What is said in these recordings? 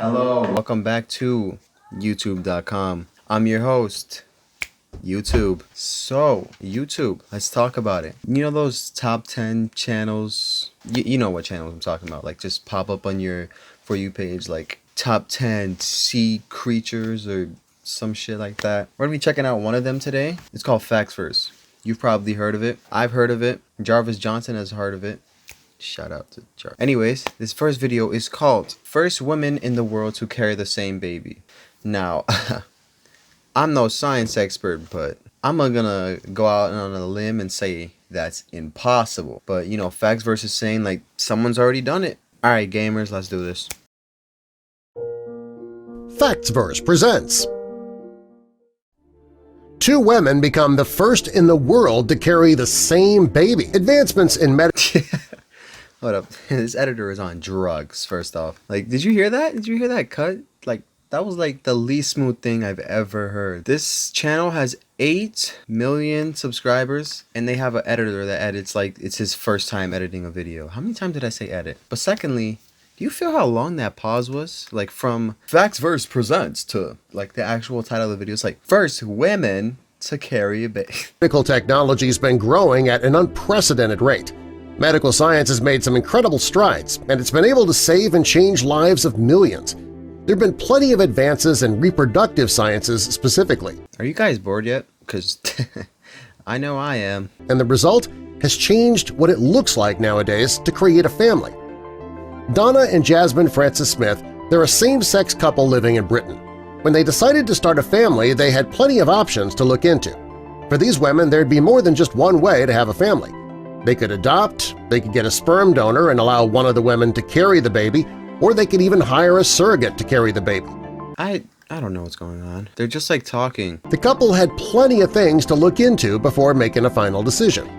Hello, welcome back to YouTube.com. I'm your host, YouTube. So, YouTube, let's talk about it. You know those top 10 channels? You know what channels I'm talking about. Like, just pop up on your For You page, like top 10 sea creatures or some shit like that. We're gonna be checking out one of them today. It's called Facts First. You've probably heard of it. I've heard of it. Jarvis Johnson has heard of it. Shout out to Jar. Anyways, this first video is called First Women in the World to Carry the Same Baby. Now, I'm no science expert, but I'm gonna go out on a limb and say that's impossible. But you know, facts versus saying like someone's already done it. Alright, gamers, let's do this. Factsverse presents. Two women become the first in the world to carry the same baby. Advancements in medicine. Hold up. This editor is on drugs, first off. Like, did you hear that? Did you hear that cut? Like, that was like the least smooth thing I've ever heard. This channel has 8 million subscribers, and they have an editor that edits like it's his first time editing a video. How many times did I say edit? But secondly, do you feel how long that pause was? Like from Factsverse presents to like the actual title of the video. It's like first women to carry a baby. Medical technology has been growing at an unprecedented rate. Medical science has made some incredible strides, and it's been able to save and change lives of millions. There have been plenty of advances in reproductive sciences specifically. Are you guys bored yet? Because I know I am. And the result has changed what it looks like nowadays to create a family. Donna and Jasmine Francis Smith, they're a same-sex couple living in Britain. When they decided to start a family, they had plenty of options to look into. For these women, there'd be more than just one way to have a family. They could adopt, they could get a sperm donor and allow one of the women to carry the baby, or they could even hire a surrogate to carry the baby. I don't know what's going on. They're just like talking. The couple had plenty of things to look into before making a final decision.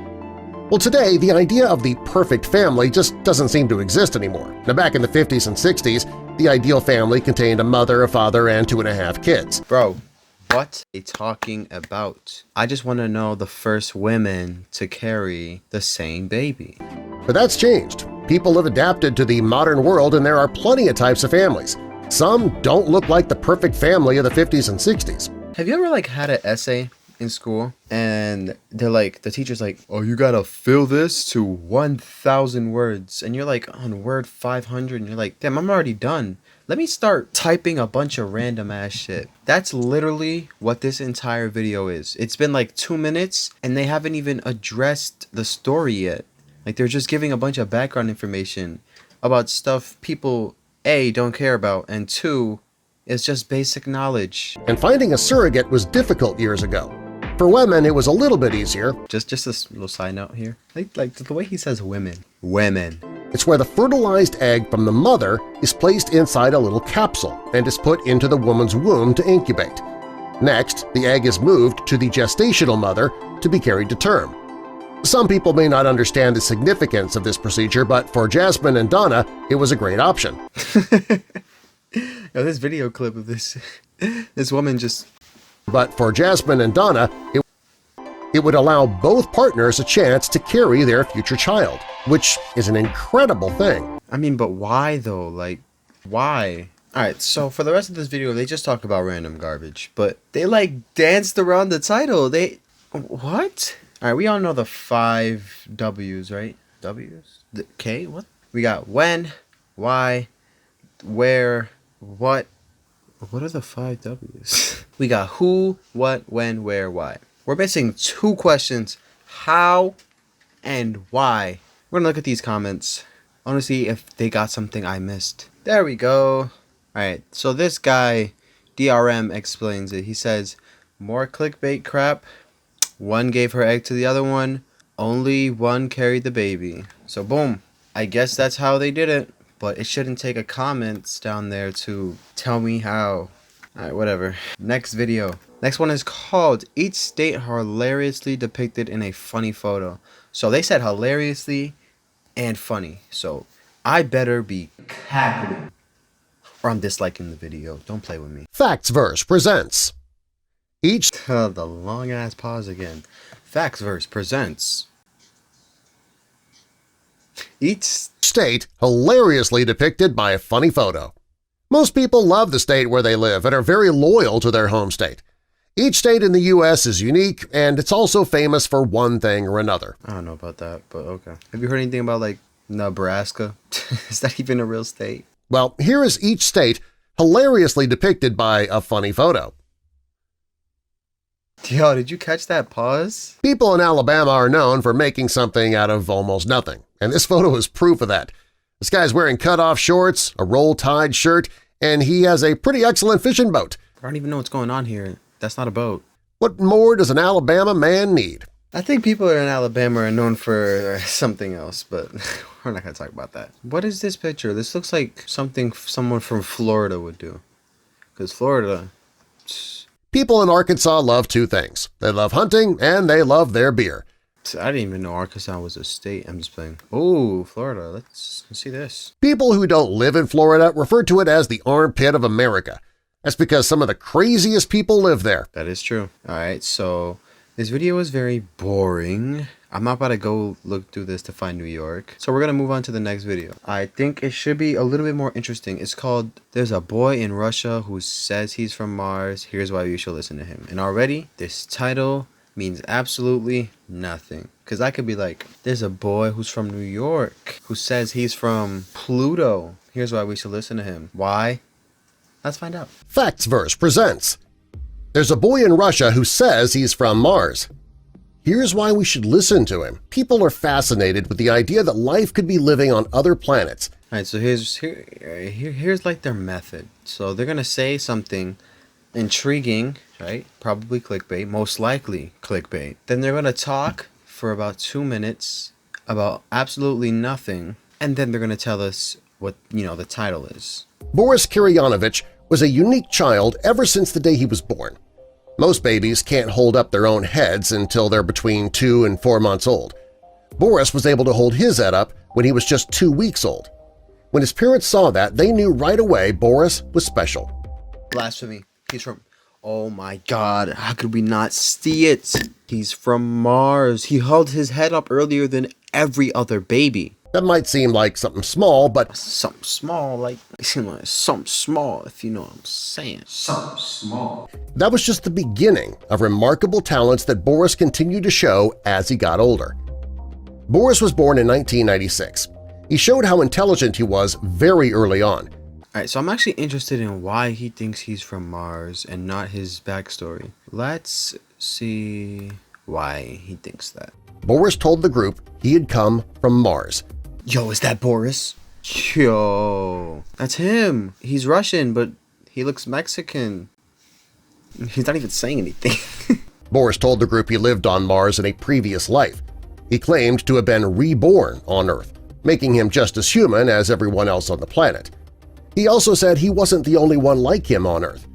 Well, today, the idea of the perfect family just doesn't seem to exist anymore. Now, back in the 50s and 60s, the ideal family contained a mother, a father, and 2.5 kids. Bro, what are they talking about? I just want to know the first women to carry the same baby. But that's changed. People have adapted to the modern world, and there are plenty of types of families. Some don't look like the perfect family of the 50s and 60s. Have you ever like had an essay in school and they're like, the teacher's like, oh, you gotta fill this to 1,000 words, and you're like on word 500 and you're like, damn, I'm already done. Let me start typing a bunch of random ass shit. That's literally what this entire video is. It's been like 2 minutes and they haven't even addressed the story yet. Like they're just giving a bunch of background information about stuff people A, don't care about, and 2, it's just basic knowledge. And finding a surrogate was difficult years ago. For women, it was a little bit easier. Just a little side note here. Like the way he says women. Women. It's where the fertilized egg from the mother is placed inside a little capsule and is put into the woman's womb to incubate. Next, the egg is moved to the gestational mother to be carried to term. Some people may not understand the significance of this procedure, but for Jasmine and Donna, it was a great option. This video clip of this woman just... But for Jasmine and Donna, it would allow both partners a chance to carry their future child, which is an incredible thing. I mean, but why though? Like, why? Alright, so for the rest of this video, they just talk about random garbage, but they like danced around the title. What? Alright, we all know the 5 W's, right? W's? The K? What? We got when, why, where, what. What are the 5 W's? We got who, what, when, where, why. We're missing 2 questions. How and why. We're gonna look at these comments. I wanna see if they got something I missed. There we go. Alright, so this guy, DRM, explains it. He says, more clickbait crap. One gave her egg to the other one. Only one carried the baby. So boom. I guess that's how they did it. But it shouldn't take a comments down there to tell me how. Alright, whatever. Next video. Next one is called Each State Hilariously Depicted in a Funny Photo. So they said hilariously and funny. So I better be cackling or I'm disliking the video. Don't play with me. Factsverse presents. The long ass pause again. Factsverse presents. Each state hilariously depicted by a funny photo. Most people love the state where they live and are very loyal to their home state. Each state in the U.S. is unique, and it's also famous for one thing or another. I don't know about that, but okay. Have you heard anything about, like, Nebraska? Is that even a real state? Well, here is each state hilariously depicted by a funny photo. Yo, did you catch that pause? People in Alabama are known for making something out of almost nothing, and this photo is proof of that. This guy's wearing cut-off shorts, a roll-tide shirt, and he has a pretty excellent fishing boat. I don't even know what's going on here. That's not a boat. What more does an Alabama man need? I think people in Alabama are known for something else, but we're not going to talk about that. What is this picture? This looks like something someone from Florida would do. Because Florida... People in Arkansas love two things. They love hunting and they love their beer. I didn't even know Arkansas was a state. I'm just playing. Oh, Florida. Let's see this. People who don't live in Florida refer to it as the armpit of America. That's because some of the craziest people live there. That is true. All right, so this video is very boring. I'm not about to go look through this to find New York. So we're going to move on to the next video. I think it should be a little bit more interesting. It's called There's a Boy in Russia Who Says He's from Mars. Here's Why You Should Listen to Him. And already, this title means absolutely nothing. Because I could be like, there's a boy who's from New York who says he's from Pluto. Here's why we should listen to him. Why? Let's find out. Factsverse presents There's a Boy in Russia Who Says He's from Mars. Here's why we should listen to him. People are fascinated with the idea that life could be living on other planets. All right, so here's like their method. So they're going to say something intriguing, right? Probably clickbait, most likely clickbait. Then they're going to talk for about 2 minutes about absolutely nothing, and then they're going to tell us what, the title is. Boris Kiryanovich was a unique child ever since the day he was born. Most babies can't hold up their own heads until they're between 2 and 4 months old. Boris was able to hold his head up when he was just 2 weeks old. When his parents saw that, they knew right away Boris was special. Blasphemy. He's from... Oh my god, how could we not see it? He's from Mars. He held his head up earlier than every other baby. That might seem like something small, but something small, like something small, if you know what I'm saying. Something small. That was just the beginning of remarkable talents that Boris continued to show as he got older. Boris was born in 1996. He showed how intelligent he was very early on. Alright, so I'm actually interested in why he thinks he's from Mars and not his backstory. Let's see why he thinks that. Boris told the group he had come from Mars. Yo, is that Boris? Yo, that's him. He's Russian, but he looks Mexican. He's not even saying anything. Boris told the group he lived on Mars in a previous life. He claimed to have been reborn on Earth, making him just as human as everyone else on the planet. He also said he wasn't the only one like him on Earth.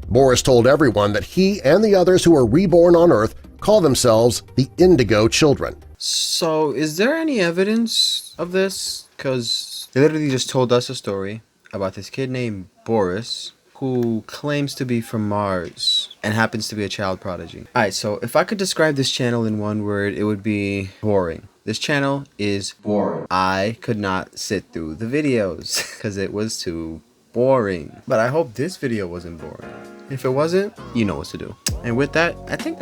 Boris told everyone that he and the others who were reborn on Earth call themselves the Indigo Children. So, is there any evidence of this? Because they literally just told us a story about this kid named Boris who claims to be from Mars and happens to be a child prodigy. Alright, so if I could describe this channel in one word, it would be boring. This channel is boring. I could not sit through the videos because it was too boring. But I hope this video wasn't boring. If it wasn't, you know what to do. And with that, I think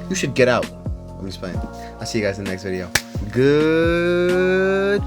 you should get out. I'm just playing. I'll see you guys in the next video. Goodbye.